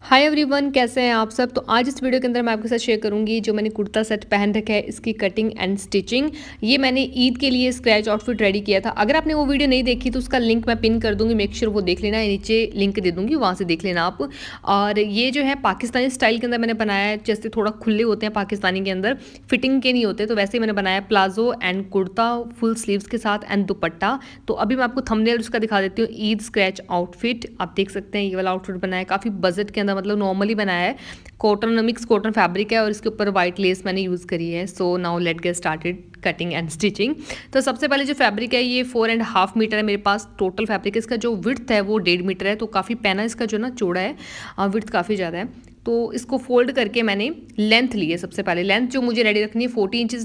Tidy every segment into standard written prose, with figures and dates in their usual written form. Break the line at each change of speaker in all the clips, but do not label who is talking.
Hi everyone, कैसे हैं आप सब। तो आज इस वीडियो के अंदर मैं आपके साथ शेयर करूंगी जो मैंने कुर्ता सेट पहन रखा है, इसकी कटिंग एंड स्टिचिंग। ये मैंने ईद के लिए स्क्रैच आउटफिट रेडी किया था। अगर आपने वो वीडियो नहीं देखी तो उसका लिंक मैं पिन कर दूंगी, मेक श्योर वो देख लेना। नीचे लिंक दे दूंगी, वहाँ से देख लेना आप। और ये जो है पाकिस्तानी स्टाइल के अंदर मैंने बनाया है, जैसे थोड़ा खुले होते हैं पाकिस्तानी के अंदर, फिटिंग के नहीं होते, तो वैसे ही मैंने बनाया palazzo and kurta full sleeves के साथ एंड दुपट्टा। तो अभी मैं आपको थंबनेल उसका दिखा देती हूँ। ईद स्क्रैच आउटफिट आप देख सकते हैं, ये वाला आउटफिट बनाया है काफ़ी बजट के अंदर, मतलब नॉर्मली बनाया है। कॉटन मिक्स कॉटन फैब्रिक है और इसके ऊपर वाइट लेस मैंने यूज़ करी है। So now let get started cutting and stitching. तो सबसे पहले जो फैब्रिक है ये 4.5 मीटर है मेरे पास टोटल फैब्रिक है। इसका जो विड्थ है वो 1.5 मीटर है, तो काफ़ी पैना इसका जो ना चौड़ा है, विड्थ काफ़ी ज़्यादा है। तो इसको फोल्ड करके मैंने लेंथ ली है। सबसे पहले लेंथ जो मुझे रेडी रखनी है 40 इंचज़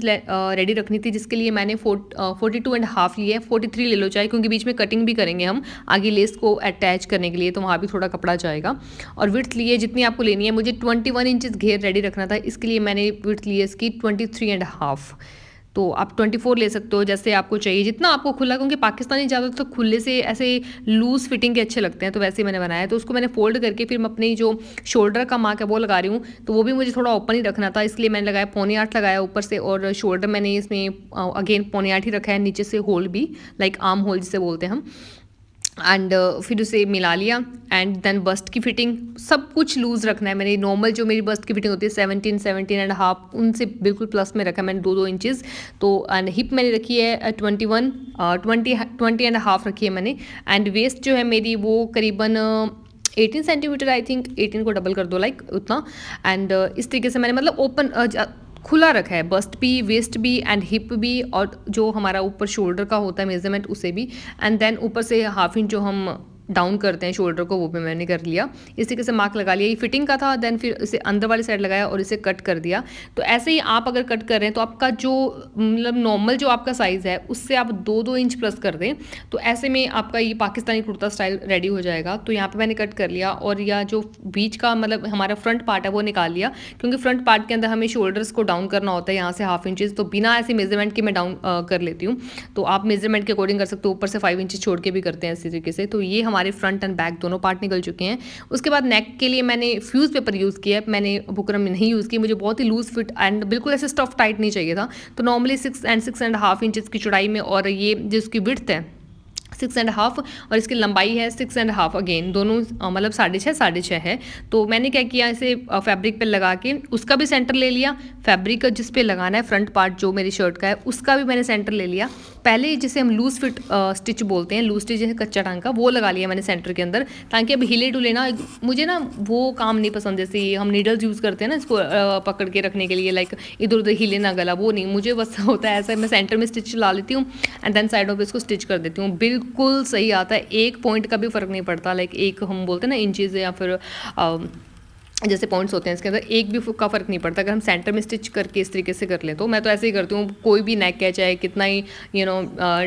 रेडी रखनी थी, जिसके लिए मैंने 42.5 लिए है। 43 ले लो चाहे, क्योंकि बीच में कटिंग भी करेंगे हम आगे लेस को अटैच करने के लिए, तो वहाँ भी थोड़ा कपड़ा जाएगा। और विड्थ लिए जितनी आपको लेनी है, मुझे 21 इंचज़ घेर रेडी रखना था, इसके लिए मैंने विड्थ ली है इसकी 23.5। तो आप 24 ले सकते हो, जैसे आपको चाहिए, जितना आपको खुला, क्योंकि पाकिस्तानी ज़्यादातर तो खुले से ऐसे लूज़ फिटिंग के अच्छे लगते हैं, तो वैसे ही मैंने बनाया है। तो उसको मैंने फोल्ड करके फिर मैं अपनी जो शोल्डर का मार्क है वो लगा रही हूँ, तो वो भी मुझे थोड़ा ओपन ही रखना था, इसलिए मैंने लगाया 7.25 लगाया ऊपर से, और शोल्डर मैंने इसमें अगेन 7.25 ही रखा है, नीचे से होल भी, लाइक आर्म होल जिसे बोलते हैं हम। एंड फिर उसे मिला लिया। एंड देन बस्ट की फिटिंग सब कुछ लूज़ रखना है। मैंने नॉर्मल जो मेरी बस्ट की फिटिंग होती है 17.5, उनसे बिल्कुल प्लस में रखा है मैंने 2-2 इंचज़। तो एंड हिप मैंने रखी है 20.5 रखी है मैंने। एंड वेस्ट जो है मेरी वो करीबन 18 सेंटीमीटर, आई थिंक 18 को डबल कर दो, लाइक उतना। एंड इस तरीके से मैंने मतलब ओपन खुला रखा है, बस्ट भी, वेस्ट भी एंड हिप भी, और जो हमारा ऊपर शोल्डर का होता है मेजरमेंट उसे भी। एंड देन ऊपर से हाफ इंच जो हम डाउन करते हैं शोल्डर को, वो भी मैंने कर लिया। इस तरीके से मार्क लगा लिया। ये फिटिंग का था। देन फिर इसे अंदर वाली साइड लगाया और इसे कट कर दिया। तो ऐसे ही आप अगर कट कर रहे हैं तो आपका जो मतलब नॉर्मल जो आपका साइज़ है उससे आप 2-2 इंच प्लस कर दें, तो ऐसे में आपका ये पाकिस्तानी कुर्ता स्टाइल रेडी हो जाएगा। तो यहाँ पे मैंने कट कर लिया, और या जो बीच का मतलब हमारा फ्रंट पार्ट है वो निकाल लिया, क्योंकि फ्रंट पार्ट के अंदर हमें शोल्डर्स को डाउन करना होता है यहाँ से हाफ इंचज़, तो बिना ऐसे मेजरमेंट के मैं डाउन कर लेती हूँ। तो आप मेजरमेंट के अकॉर्डिंग कर सकते हो, ऊपर से 5 इंच छोड़ के भी करते हैं इसी तरीके से। तो ये हमारे फ्रंट एंड बैक दोनों पार्ट निकल चुके हैं। उसके बाद नेक के लिए मैंने फ्यूज़ पेपर यूज़ किया है, मैंने बुकरम नहीं यूज़ की। मुझे बहुत ही लूज़ फिट एंड बिल्कुल ऐसे स्टफ टाइट नहीं चाहिए था, तो नॉर्मली 6.5 इंचज़ की चौड़ाई में, और ये जिसकी विड्थ है 6.5 और इसकी लंबाई है 6.5, अगेन दोनों मतलब 6.5 है। तो मैंने क्या किया, इसे फैब्रिक पे लगा के उसका भी सेंटर ले लिया। फैब्रिक का जिस पे लगाना है फ्रंट पार्ट जो मेरी शर्ट का है उसका भी मैंने सेंटर ले लिया। पहले जिसे हम लूज फिट स्टिच बोलते हैं, लूज स्टिच है कच्चा टांग का, वो लगा लिया मैंने सेंटर के अंदर, ताकि अब हिले डुले ना, मुझे ना वो काम नहीं पसंद। जैसे हम नीडल्स यूज़ करते हैं ना इसको पकड़ के रखने के लिए, लाइक इधर उधर हिले ना गला, वो नहीं मुझे बस होता है ऐसा। मैं सेंटर में स्टिच ला लेती हूँ एंड देन साइडों पे इसको स्टिच कर देती हूँ, बिल्कुल सही आता है। एक पॉइंट का भी फ़र्क नहीं पड़ता, लाइक एक हम बोलते हैं ना इंचज़ या फिर जैसे पॉइंट्स होते हैं इसके अंदर, एक भी का फ़र्क नहीं पड़ता अगर हम सेंटर में स्टिच करके इस तरीके से कर लें। तो मैं तो ऐसे ही करती हूँ, कोई भी नेक है चाहे कितना ही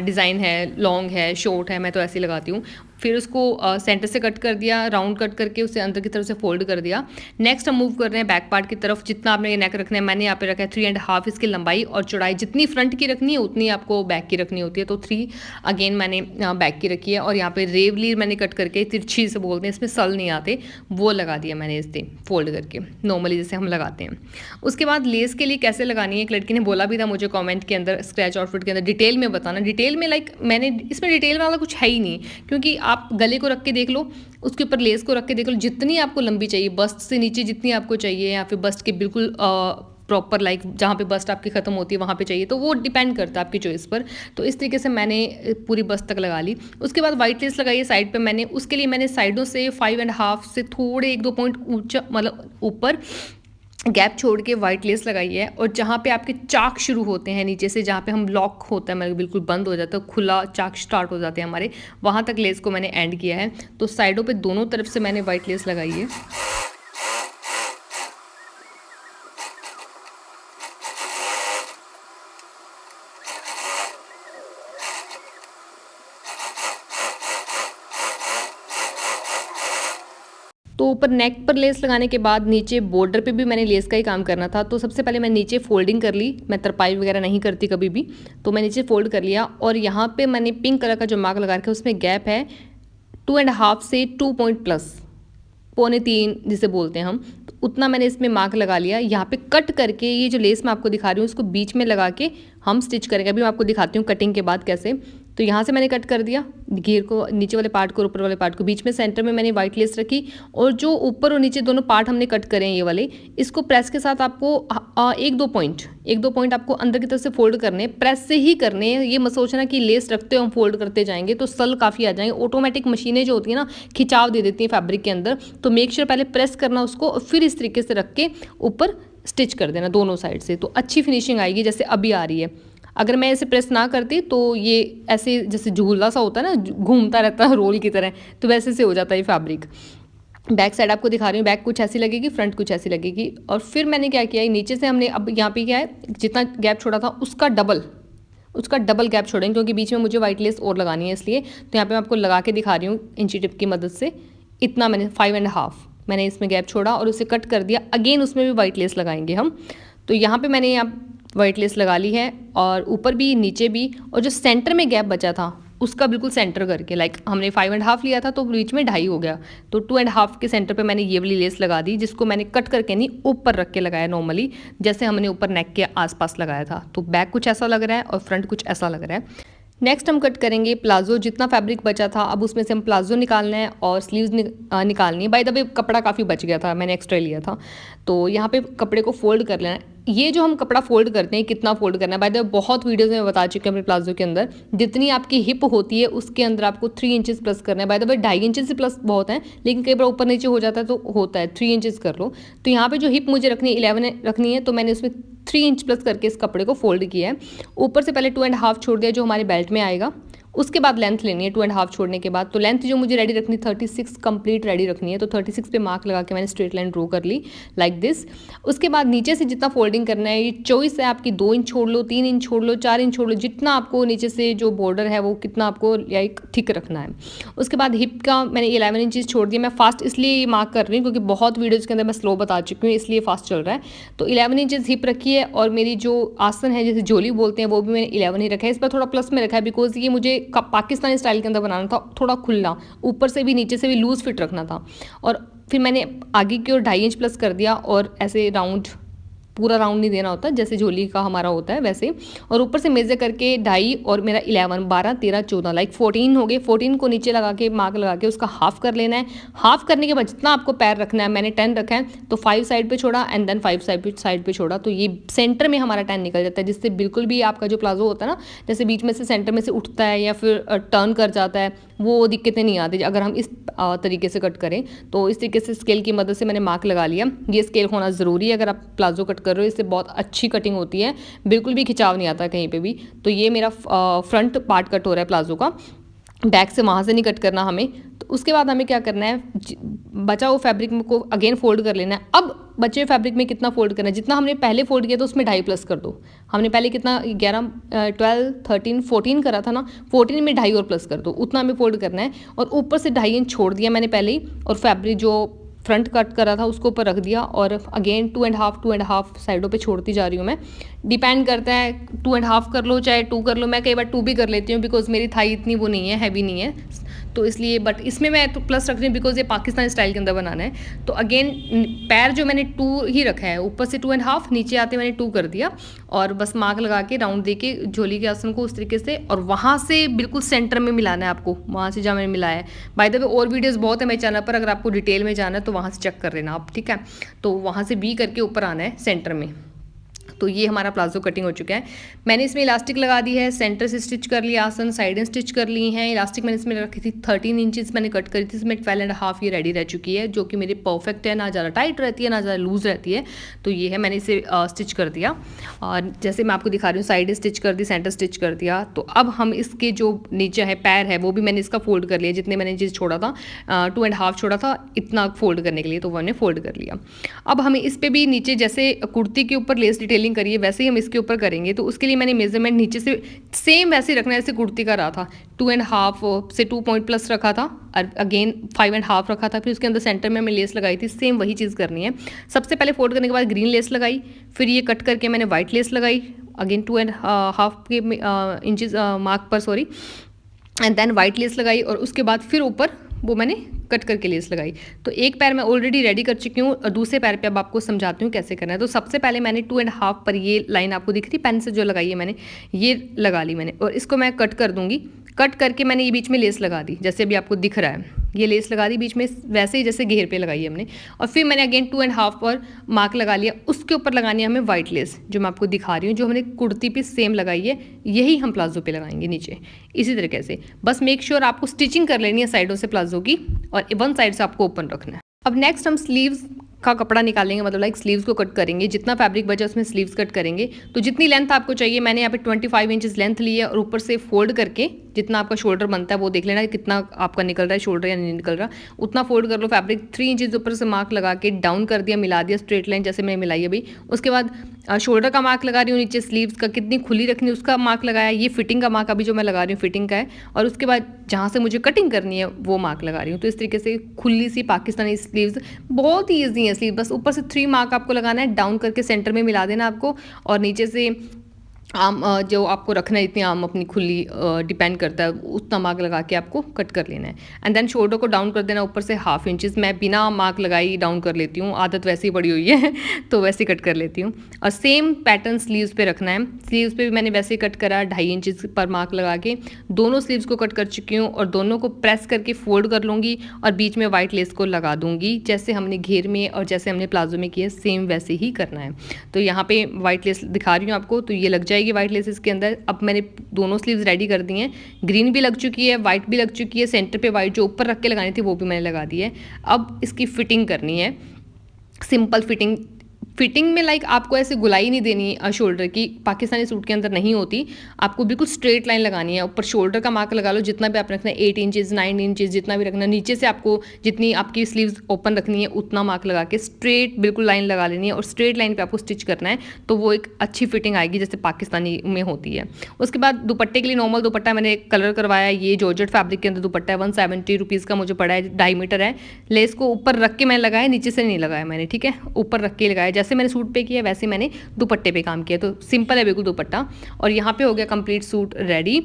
डिज़ाइन है, लॉन्ग है, शॉर्ट है, मैं तो ऐसे ही लगाती हूँ। फिर उसको सेंटर से कट कर दिया, राउंड कट करके उसे अंदर की तरफ से फोल्ड कर दिया। नेक्स्ट हम मूव कर रहे हैं बैक पार्ट की तरफ। जितना आपने ये नेक रखना है, मैंने यहाँ पे रखा है 3.5 इसकी लंबाई, और चौड़ाई जितनी फ्रंट की रखनी है उतनी आपको बैक की रखनी होती है। तो 3 अगेन मैंने बैक की रखी है, और यहाँ पे रेवली मैंने कट करके तिरछी से बोलते हैं, इसमें सल नहीं आते, वो लगा दिया मैंने इसे फोल्ड करके, नॉर्मली जैसे हम लगाते हैं। उसके बाद लेस के लिए कैसे लगानी है, एक लड़की ने बोला भी था मुझे कमेंट के अंदर, स्क्रैच आउटफिट के अंदर डिटेल में बताना। डिटेल में लाइक मैंने इसमें डिटेल वाला कुछ है ही नहीं, क्योंकि आप गले को रख के देख लो, उसके ऊपर लेस को रख के देख लो, जितनी आपको लंबी चाहिए, बस्ट से नीचे जितनी आपको चाहिए, या फिर बस्ट के बिल्कुल प्रॉपर लाइक जहाँ पे बस्ट आपकी ख़त्म होती है वहाँ पे चाहिए, तो वो डिपेंड करता है आपकी चॉइस पर। तो इस तरीके से मैंने पूरी बस्ट तक लगा ली। उसके बाद वाइट लेस लगाई है साइड पे मैंने, उसके लिए मैंने साइडों से 5.5 से थोड़े 1-2 पॉइंट ऊंचा मतलब ऊपर गैप छोड़ के वाइट लेस लगाई है। और जहाँ पे आपके चाक शुरू होते हैं नीचे से, जहाँ पे हम लॉक होता है मतलब बिल्कुल बंद हो जाता है, खुला चाक स्टार्ट हो जाते हैं हमारे, वहाँ तक लेस को मैंने एंड किया है। तो साइडों पे दोनों तरफ से मैंने वाइट लेस लगाई है। तो ऊपर नेक पर लेस लगाने के बाद नीचे बॉर्डर पे भी मैंने लेस का ही काम करना था। तो सबसे पहले मैं नीचे फोल्डिंग कर ली, मैं तरपाई वगैरह नहीं करती कभी भी, तो मैं नीचे फोल्ड कर लिया। और यहाँ पे मैंने पिंक कलर का जो मार्क लगा रखा है उसमें गैप है 2.5 से 2 पॉइंट प्लस, पौने 3 जिसे बोलते हैं हम, तो उतना मैंने इसमें मार्क लगा लिया। यहाँ पे कट करके ये जो लेस मैं आपको दिखा रही हूँ उसको बीच में लगा के हम स्टिच करेंगे। अभी मैं आपको दिखाती हूँ कटिंग के बाद कैसे। तो यहाँ से मैंने कट कर दिया घेर को, नीचे वाले पार्ट को और ऊपर वाले पार्ट को, बीच में सेंटर में मैंने वाइट लेस रखी, और जो ऊपर और नीचे दोनों पार्ट हमने कट करे हैं ये वाले, इसको प्रेस के साथ आपको एक दो पॉइंट आपको अंदर की तरफ से फोल्ड करने हैं, प्रेस से ही करने हैं। ये मत सोचना कि लेस रखते हो हम फोल्ड करते जाएंगे तो सल काफ़ी आ जाएंगे। ऑटोमेटिक मशीनें जो होती हैं ना खिंचाव दे देती हैं फैब्रिक के अंदर, तो मेक श्योर पहले प्रेस करना उसको और फिर इस तरीके से रख के ऊपर स्टिच कर देना दोनों साइड से, तो अच्छी फिनिशिंग आएगी जैसे अभी आ रही है। अगर मैं इसे प्रेस ना करती तो ये ऐसे जैसे झूला सा होता है ना, घूमता रहता है रोल की तरह, तो वैसे से हो जाता है ये फैब्रिक। बैक साइड आपको दिखा रही हूँ, बैक कुछ ऐसी लगेगी, फ्रंट कुछ ऐसी लगेगी। और फिर मैंने क्या किया, नीचे से हमने अब यहाँ पे क्या है, जितना गैप छोड़ा था उसका डबल गैप छोड़ेंगे, क्योंकि बीच में मुझे वाइट लेस और लगानी है इसलिए। तो यहाँ पे मैं आपको लगा के दिखा रही हूँ इंची टिप की मदद से। इतना मैंने 5.5 मैंने इसमें गैप छोड़ा और उसे कट कर दिया। अगेन उसमें भी वाइट लेस लगाएंगे हम। तो यहाँ पे मैंने यहाँ वाइट लेस लगा ली है, और ऊपर भी नीचे भी, और जो सेंटर में गैप बचा था उसका बिल्कुल सेंटर करके, लाइक हमने 5.5 लिया था तो बीच में 2.5 हो गया, तो 2.5 के सेंटर पे मैंने ये वाली लेस लगा दी, जिसको मैंने कट करके नहीं ऊपर रख के लगाया नॉर्मली, जैसे हमने ऊपर नेक के आसपास लगाया था। तो बैक कुछ ऐसा लग रहा है और फ्रंट कुछ ऐसा लग रहा है। नेक्स्ट हम कट करेंगे प्लाजो। जितना फैब्रिक बचा था अब उसमें से हम प्लाजो निकालना है और स्लीव्स निकालनी है। बाय द वे कपड़ा काफ़ी बच गया था, मैंने एक्स्ट्रा लिया था, तो यहाँ पे कपड़े को फोल्ड कर लेना है। ये जो हम कपड़ा फोल्ड करते हैं कितना फोल्ड करना है, बाय द वे बहुत वीडियोस में बता चुकी हूँ अपने प्लाजो के अंदर। जितनी आपकी हिप होती है उसके अंदर आपको 3 इंचेस प्लस करना है। बाय द वे 2.5 इंचेस से प्लस बहुत है, लेकिन कई बार ऊपर नीचे हो जाता है तो होता है 3 इंचेस कर लो। तो यहाँ पे जो हिप मुझे रखनी है 11 रखनी है, तो मैंने उसमें 3 इंच प्लस करके इस कपड़े को फोल्ड किया है। ऊपर से पहले 2.5 छोड़ दिया जो हमारे बेल्ट में आएगा, उसके बाद लेंथ लेनी है 2.5 छोड़ने के बाद। तो लेंथ जो मुझे रेडी रखनी 36 कंप्लीट रेडी रखनी है, तो 36 पे मार्क लगा के मैंने स्ट्रेट लाइन ड्रॉ कर ली लाइक दिस। उसके बाद नीचे से जितना फोल्डिंग करना है ये चॉइस है आपकी, 2 इंच छोड़ लो, 3 इंच छोड़ लो, 4 इंच छोड़ लो, जितना आपको नीचे से जो बॉर्डर है वो कितना आपको लाइक थिक रखना है। उसके बाद हिप का मैंने 11 इंचेस छोड़ दिया। मैं फास्ट इसलिए मार्क कर रही हूँ क्योंकि बहुत वीडियोज़ के अंदर मैं स्लो बता चुकी हूँ, इसलिए फास्ट चल रहा है। तो 11 इंचेस हिप रखी है, और मेरी जो आसन है जैसे जोली बोलते हैं वो भी मैंने 11 ही रखा है। इस पर थोड़ा प्लस में रखा है बिकॉज ये मुझे पाकिस्तानी स्टाइल के अंदर बनाना था, थोड़ा खुला, ऊपर से भी नीचे से भी लूज फिट रखना था। और फिर मैंने आगे की ओर 2.5 इंच प्लस कर दिया, और ऐसे राउंड, पूरा राउंड नहीं देना होता जैसे झोली का हमारा होता है वैसे, और ऊपर से मेजर करके 2.5 और मेरा 11, 12, 13, 14 लाइक 14 हो गए। 14 को नीचे लगा के मार्क लगा के उसका हाफ कर लेना है। हाफ करने के बाद जितना आपको पैर रखना है, मैंने 10 रखा है, तो 5 साइड पे छोड़ा एंड देन 5 साइड पे छोड़ा, तो ये सेंटर में हमारा 10 निकल जाता है, जिससे बिल्कुल भी आपका जो प्लाजो होता है ना, जैसे बीच में से सेंटर में से उठता है या फिर टर्न कर जाता है, वो दिक्कतें नहीं आती अगर हम इस तरीके से कट करें। तो इस तरीके से स्केल की मदद से मैंने मार्क लगा लिया। ये स्केल होना ज़रूरी है अगर आप प्लाजो कट कर रहे हो, इससे बहुत अच्छी कटिंग होती है, बिल्कुल भी खिंचाव नहीं आता कहीं पे भी। तो ये मेरा फ्रंट पार्ट कट हो रहा है प्लाजो का, बैक से वहाँ से नहीं कट करना हमें। तो उसके बाद हमें क्या करना है, बचा हुआ फैब्रिक को अगेन फोल्ड कर लेना है। अब बचे हुए फैब्रिक में कितना फोल्ड करना है, जितना हमने पहले फोल्ड किया था उसमें 2.5 प्लस कर दो। हमने पहले कितना 11, 12, 13, 14 करा था ना, 14 में 2.5 और प्लस कर दो, उतना हमें फोल्ड करना है। और ऊपर से 2.5 इंच छोड़ दिया मैंने पहले ही, और फैब्रिक जो फ्रंट कट करा था उसको ऊपर रख दिया, और अगेन 2.5 साइडों पे छोड़ती जा रही हूँ मैं। डिपेंड करता है 2.5 कर लो चाहे 2 कर लो, मैं कई बार 2 भी कर लेती हूँ बिकॉज मेरी थाई इतनी वो नहीं है, हैवी नहीं है, तो इसलिए। बट इसमें मैं तो प्लस रख रही हूँ बिकॉज ये पाकिस्तानी स्टाइल के अंदर बनाना है। तो अगेन पैर जो मैंने 2 ही रखा है, ऊपर से 2.5, नीचे आते मैंने 2 कर दिया, और बस मार्क लगा के राउंड दे के झोली के आसन को उस तरीके से, और वहाँ से बिल्कुल सेंटर में मिलाना है आपको, वहाँ से जहाँ मैंने मिलाया है। बाय द वे और वीडियोज़ बहुत है मेरे चैनल पर, अगर आपको डिटेल में जाना है तो वहाँ से चेक कर लेना आप, ठीक है। तो वहाँ से बी करके ऊपर आना है सेंटर में। तो ये हमारा प्लाजो कटिंग हो चुका है। मैंने इसमें इलास्टिक लगा दी है, सेंटर से स्टिच कर लिया, आसन साइडें स्टिच कर ली हैं। इलास्टिक मैंने इसमें रखी थी 13 इंचेस मैंने कट करी थी, इसमें 12.5 ये रेडी रह चुकी है, जो कि मेरी परफेक्ट है, ना ज़्यादा टाइट रहती है ना ज़्यादा लूज़ रहती है। तो ये है, मैंने इसे स्टिच कर दिया, और जैसे मैं आपको दिखा रही हूँ साइड स्टिच कर दी, सेंटर स्टिच कर दिया। तो अब हम इसके जो नीचे है पैर है वो भी मैंने इसका फोल्ड कर लिया, जितने मैंने चीज़ छोड़ा था 2.5 छोड़ा था इतना फोल्ड करने के लिए, तो वो मैंने फोल्ड कर लिया। अब हमें इस पर भी नीचे जैसे कुर्ती के ऊपर लेस डिटेलिंग करिए वैसे ही हम इसके ऊपर करेंगे। तो उसके लिए मैंने मेजरमेंट नीचे से सेम वैसे रखना है जैसे कुर्ती का रहा था, 2.5 से 2 पॉइंट प्लस रखा था, और अगेन 5.5 रखा था, फिर उसके अंदर सेंटर में मैंने लेस लगाई थी, सेम वही चीज़ करनी है। सबसे पहले फोल्ड करने के बाद ग्रीन लेस लगाई, फिर ये कट करके मैंने वाइट लेस लगाई अगेन 2.5 के इंचेस मार्क पर, sorry, and then white lace लगाई, और उसके बाद फिर ऊपर वो मैंने कट करके लेस लगाई। तो एक पैर मैं ऑलरेडी रेडी कर चुकी हूँ और दूसरे पैर पे अब आपको समझाती हूँ कैसे करना है। तो सबसे पहले मैंने 2.5 पर ये लाइन आपको दिख रही पेन से जो लगाई है मैंने, ये लगा ली मैंने और इसको मैं कट कर दूँगी। कट करके मैंने ये बीच में लेस लगा दी, जैसे अभी आपको दिख रहा है ये लेस लगा दी बीच में, वैसे ही जैसे घेर पे लगाई है हमने। और फिर मैंने अगेन 2.5 पर मार्क लगा लिया, उसके ऊपर लगानी है हमें वाइट लेस, जो मैं आपको दिखा रही हूँ, जो हमने कुर्ती पे सेम लगाई है, यही हम प्लाजो पे लगाएंगे नीचे इसी तरीके से। बस मेक श्योर आपको स्टिचिंग कर लेनी है साइडों से प्लाजो की और वन साइड से आपको ओपन रखना है। अब नेक्स्ट हम स्लीव्स का कपड़ा निकालेंगे, मतलब लाइक स्लीव्स को कट करेंगे, जितना फैब्रिक बचा उसमें स्लीव्स कट करेंगे। तो जितनी लेंथ आपको चाहिए, मैंने यहाँ पे 25 इंचेस लेंथ ली है और ऊपर से फोल्ड करके जितना आपका शोल्डर बनता है वो देख लेना कितना आपका निकल रहा है शोल्डर या नहीं निकल रहा, उतना फोल्ड कर लो। फैब्रिक 3 इंचेस ऊपर से मार्क लगा के डाउन कर दिया, मिला दिया स्ट्रेट लाइन जैसे मैंने मिलाई अभी। उसके बाद शोल्डर का मार्क लगा रही हूँ, नीचे स्लीव्स का कितनी खुली रखनी है उसका मार्क लगाया, ये फिटिंग का मार्क अभी जो मैं लगा रही हूँ फिटिंग का है। और उसके बाद जहाँ से मुझे कटिंग करनी है वो मार्क लगा रही हूँ। तो इस तरीके से खुली सी पाकिस्तानी स्लीव्स, बहुत ही ईजी है स्लीव, बस ऊपर से 3 मार्क आपको लगाना है, डाउन करके सेंटर में मिला देना आपको और नीचे से आम जो आपको रखना है इतनी आम अपनी खुली डिपेंड करता है, उतना मार्क लगा के आपको कट कर लेना है। एंड देन शोल्डर को डाउन कर देना ऊपर से 1/2 इंचेस, मैं बिना मार्क लगाई डाउन कर लेती हूँ, आदत वैसे ही पड़ी हुई है तो वैसे ही कट कर लेती हूँ। और सेम पैटर्न स्लीव्स पे रखना है, स्लीव्स पे भी मैंने वैसे ही कट करा 2.5 इंचेस पर मार्क लगा के, दोनों स्लीव्स को कट कर चुकी हूँ और दोनों को प्रेस करके फोल्ड कर लूँगी और बीच में वाइट लेस को लगा दूँगी, जैसे हमने घेर में और जैसे हमने प्लाजो में किया सेम वैसे ही करना है। तो यहाँ पे वाइट लेस दिखा रही हूँ आपको, तो ये लग जाएगी वाइट लेस इसके अंदर। अब मैंने दोनों स्लीव्स रेडी कर दी हैं, ग्रीन भी लग चुकी है, वाइट भी लग चुकी है, सेंटर पे वाइट जो ऊपर रख के लगानी थी वो भी मैंने लगा दी है। अब इसकी फिटिंग करनी है, सिंपल फिटिंग। फिटिंग में लाइक आपको ऐसे गुलाई नहीं देनी शोल्डर की, पाकिस्तानी सूट के अंदर नहीं होती, आपको बिल्कुल स्ट्रेट लाइन लगानी है। ऊपर शोल्डर का मार्क लगा लो जितना भी आप रखना है, 8 इंचेस 9 इंचेस जितना भी रखना है, नीचे से आपको जितनी आपकी स्लीव्स ओपन रखनी है उतना मार्क लगा के स्ट्रेट बिल्कुल लाइन लगा लेनी है और स्ट्रेट लाइन पे आपको स्टिच करना है, तो वो एक अच्छी फिटिंग आएगी जैसे पाकिस्तानी में होती है। उसके बाद दुपट्टे के लिए नॉर्मल दुपट्टा मैंने कलर करवाया, ये जॉर्जेट फैब्रिक के अंदर दुपट्टा है, 170 रुपीज़ का मुझे पड़ा है, 2.5 मीटर है। लेस को ऊपर रख के मैंने लगाया, नीचे से नहीं लगाया मैंने, ठीक है, ऊपर रख के लगाया, जैसे मैंने सूट पे किया वैसे मैंने दुपट्टे पे काम किया। तो सिंपल है बिल्कुल दुपट्टा और यहाँ पे हो गया complete suit ready.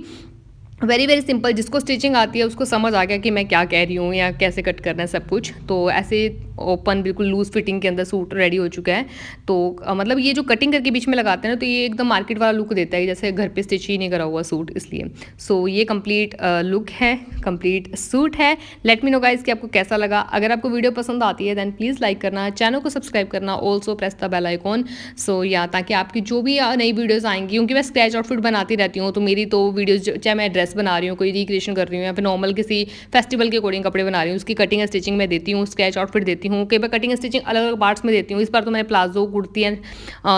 Very very simple, जिसको स्टिचिंग आती है उसको समझ आ गया कि मैं क्या कह रही हूँ या कैसे कट करना है सब कुछ। तो ऐसे ओपन बिल्कुल लूज फिटिंग के अंदर सूट रेडी हो चुका है। तो मतलब ये जो कटिंग करके बीच में लगाते हैं ना, तो ये एकदम मार्केट वाला लुक देता है जैसे घर पे स्टिच ही नहीं करा हुआ सूट, इसलिए। सो ये कंप्लीट लुक है, कंप्लीट सूट है। लेट मी नो गाइस कि आपको कैसा लगा। अगर आपको वीडियो पसंद आती है दैन प्लीज़ लाइक करना, चैनल को सब्सक्राइब करना, also press the bell icon. So या ताकि आपकी जो भी नई वीडियोज़ आएंगी, क्योंकि मैं स्क्रैच आउटफिट बनाती रहती हूँ, तो मेरी तो वीडियोज़ चाहे मैं ड्रेस बना रही हूँ, कोई रिक्रिएशन कर रही हूँ या फिर नॉर्मल किसी फेस्टिवल के अकॉर्डिंग कपड़े बना रही हूँ, उसकी कटिंग स्टिचिंग मैं देती हूँ, स्क्रैच आउटफिट देती हूँ, कई बार कटिंग स्टिचिंग अलग अलग पार्ट्स में देती हूँ। इस बार तो मैंने प्लाजो, कुर्ती एंड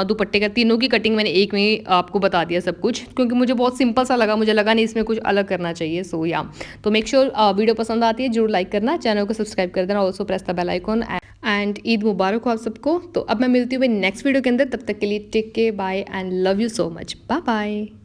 दुपट्टे का तीनों की कटिंग मैंने एक में आपको बता दिया सब कुछ, क्योंकि मुझे बहुत सिंपल सा लगा, मुझे लगा नहीं इसमें कुछ अलग करना चाहिए। सो या तो मेक श्योर वीडियो पसंद आती है जरूर लाइक करना, चैनल को सब्सक्राइब कर देना, also press the bell icon. And Eid मुबारक हो आप सबको। तो अब मैं मिलती हूँ नेक्स्ट वीडियो के अंदर, तब तक के लिए take care, bye and love you so much, bye bye.